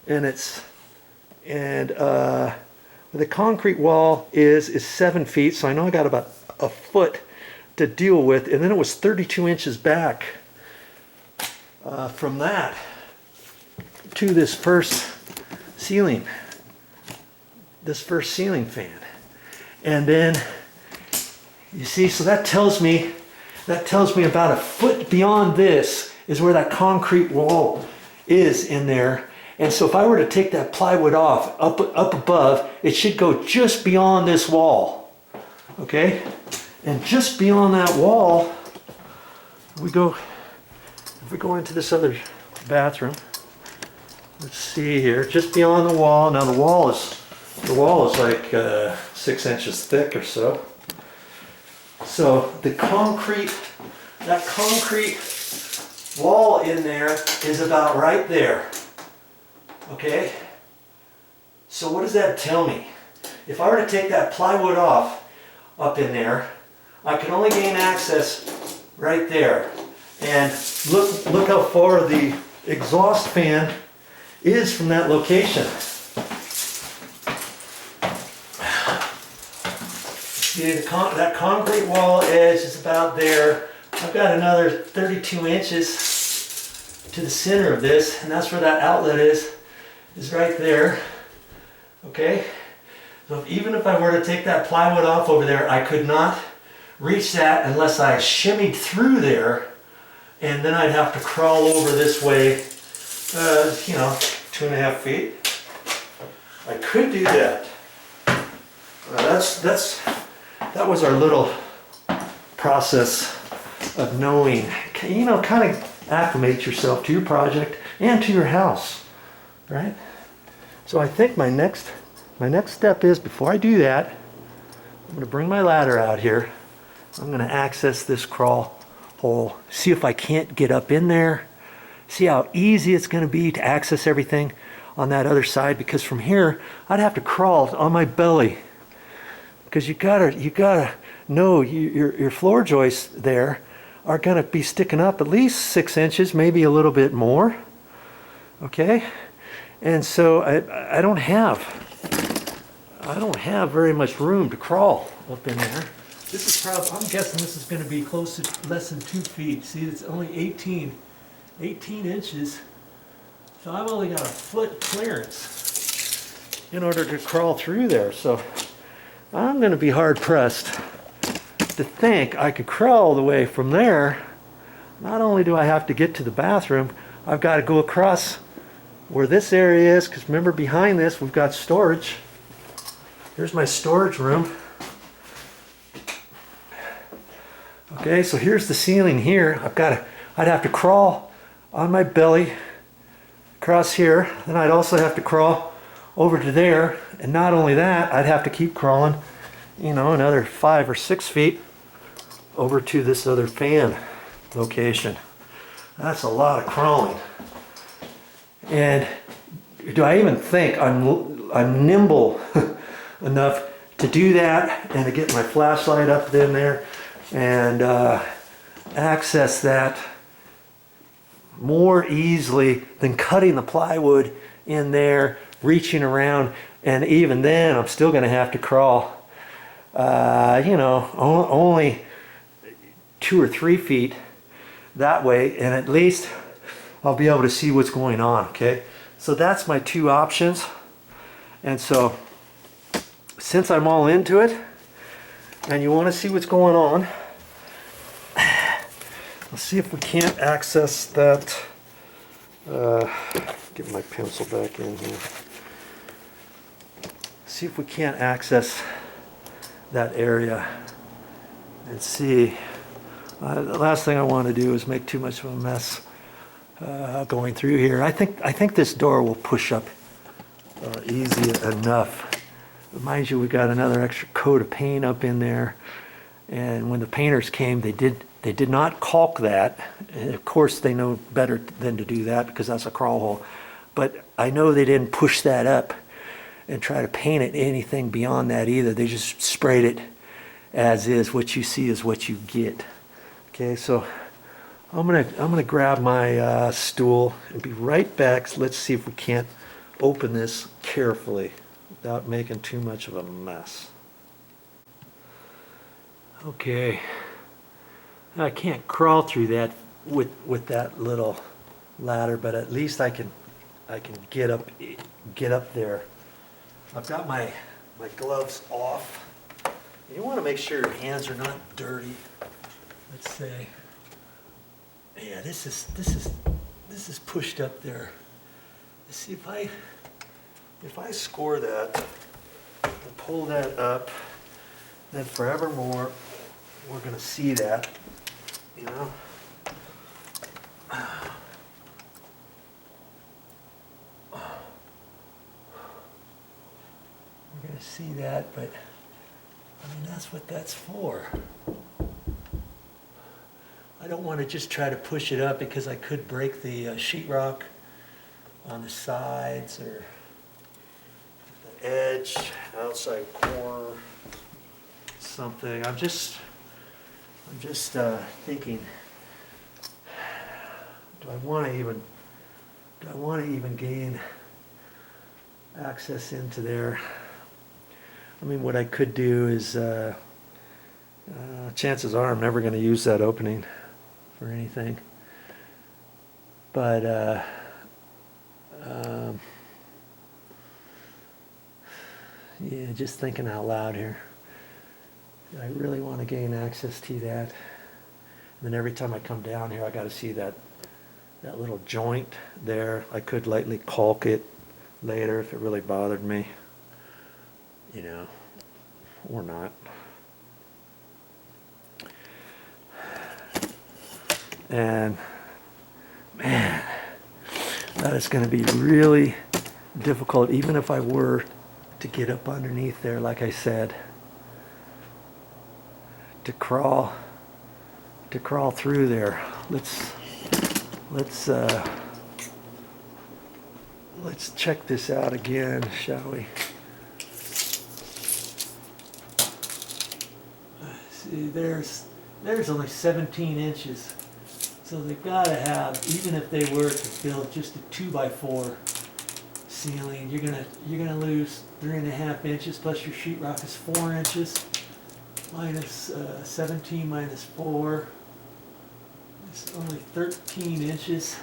and the concrete wall is 7 feet, so I know I got about a foot to deal with, and then it was 32 inches back from that to this first ceiling fan. And then you see, so that tells me about a foot beyond this is where that concrete wall is in there. And so if I were to take that plywood off up above, it should go just beyond this wall. Okay? And just beyond that wall, if we go into this other bathroom, let's see here, just beyond the wall. Now the wall is like 6 inches thick or so. So that concrete wall in there is about right there. Okay? So what does that tell me? If I were to take that plywood off up in there, I can only gain access right there. And look how far the exhaust fan is from that location. See, that concrete wall edge is about there. I've got another 32 inches to the center of this, and that's where that outlet is right there. Okay? So even if I were to take that plywood off over there, I could not reach that unless I shimmied through there, and then I'd have to crawl over this way, 2.5 feet. I could do that. That was our little process of knowing, kind of acclimate yourself to your project and to your house, right? So I think my next step is, before I do that, I'm going to bring my ladder out here. I'm going to access this crawl hole, see if I can't get up in there, see how easy it's going to be to access everything on that other side, because from here I'd have to crawl on my belly, because you gotta know your floor joists there are going to be sticking up at least 6 inches, maybe a little bit more. Okay, and so I don't have very much room to crawl up in there. This is probably, I'm guessing this is going to be close to less than 2 feet. See, it's only 18 inches. So I've only got a foot clearance in order to crawl through there. So I'm going to be hard pressed to think I could crawl all the way from there. Not only do I have to get to the bathroom, I've got to go across where this area is, because remember, behind this we've got storage. Here's my storage room. Okay, so here's the ceiling here. I'd have to crawl on my belly across here. Then I'd also have to crawl over to there. And not only that, I'd have to keep crawling, another 5 or 6 feet over to this other fan location. That's a lot of crawling. And do I even think I'm nimble enough to do that and to get my flashlight up in there and access that more easily than cutting the plywood in there, reaching around, and even then I'm still going to have to crawl only 2 or 3 feet that way, and at least I'll be able to see what's going on. Okay, so that's my 2 options. And so since I'm all into it and you want to see what's going on, let's see if we can't access that. Get my pencil back in here. See if we can't access that area and see. The last thing I want to do is make too much of a mess going through here. I think this door will push up easy enough. Mind you, we got another extra coat of paint up in there, and when the painters came, they did not caulk that. And of course, they know better than to do that because that's a crawl hole. But I know they didn't push that up and try to paint it anything beyond that either. They just sprayed it as is. What you see is what you get. Okay, so I'm gonna grab my stool and be right back. So let's see if we can't open this carefully without making too much of a mess. Okay, I can't crawl through that with that little ladder, but at least I can get up there. I've got my gloves off. You want to make sure your hands are not dirty. Let's say, yeah, this is pushed up there. Let's see if I score that and pull that up, then forevermore we're gonna see that, you know. We're gonna see that, but I mean, that's what that's for. I don't want to just try to push it up because I could break the sheetrock on the sides or the edge, outside corner, something. I'm just thinking, do I want to even gain access into there? I mean, what I could do is, chances are I'm never going to use that opening for anything. But, yeah, just thinking out loud here. I really want to gain access to that. And then every time I come down here, I got to see that little joint there. I could lightly caulk it later if it really bothered me. You know, or not. And man, that is going to be really difficult, even if I were to get up underneath there, like I said, to crawl through there. Let's check this out again, shall we? See, there's only 17 inches. So they've got to have, even if they were to build just a 2x4 ceiling, you're gonna lose 3.5 inches, plus your sheetrock is 4 inches. Minus 17 minus 4. It's only 13 inches.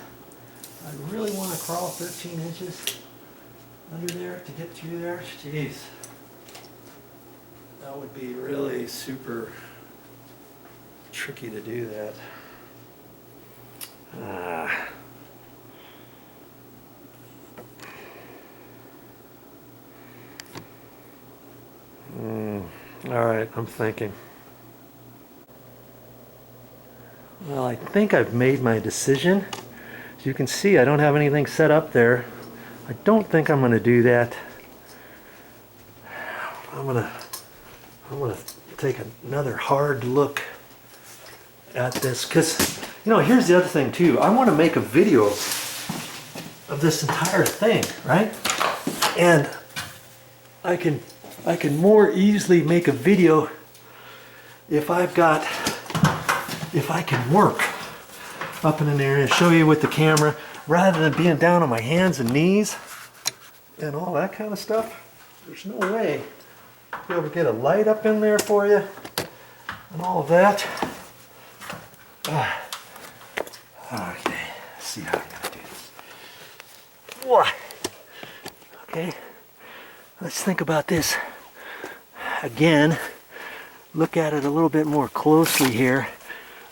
I really want to crawl 13 inches under there to get through there. Jeez. That would be really super tricky to do that. All right, I'm thinking. Well, I think I've made my decision. As you can see, I don't have anything set up there. I don't think I'm going to do that. I'm gonna take another hard look at this, because you know, here's the other thing too. I want to make a video of this entire thing, right? And I can more easily make a video if I can work up in there and show you with the camera, rather than being down on my hands and knees and all that kind of stuff. There's no way I'll be able to get a light up in there for you and all of that. Okay, let's see how I'm going to do this. What? Okay, let's think about this again. Look at it a little bit more closely here.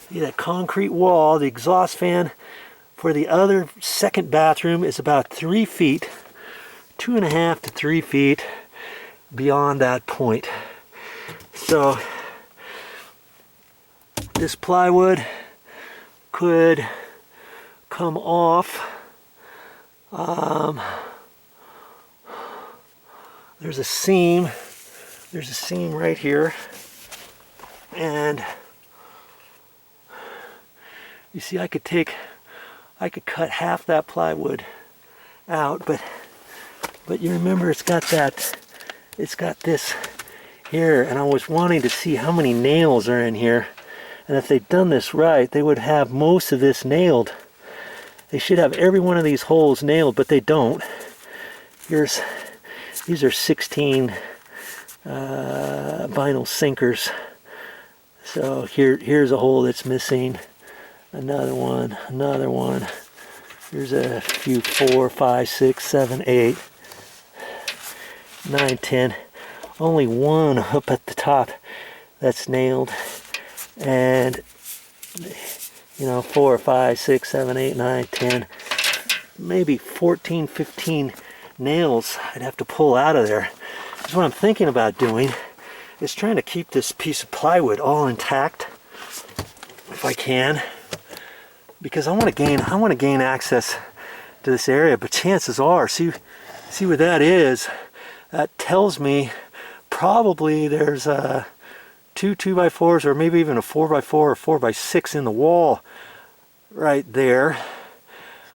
See that concrete wall, the exhaust fan for the other second bathroom is about 3 feet, 2.5 to 3 feet beyond that point. So this plywood could come off. There's a seam right here, and you see I could cut half that plywood out, but you remember it's got this here, and I was wanting to see how many nails are in here. And if they'd done this right, they would have most of this nailed. They should have every one of these holes nailed, but they don't. these are 16 vinyl sinkers. So here's a hole that's missing. Another one, another one. Here's a few, 4, 5, 6, 7, 8, 9, 10. Only one up at the top that's nailed. And, you know, 4, 5, 6, 7, 8, 9, 10, maybe 14, 15 nails I'd have to pull out of there. That's what I'm thinking about doing, is trying to keep this piece of plywood all intact if I can, because I want to gain access to this area. But chances are, see what that is, that tells me probably there's two 2x4s, or maybe even a 4x4 or 4x6 in the wall right there.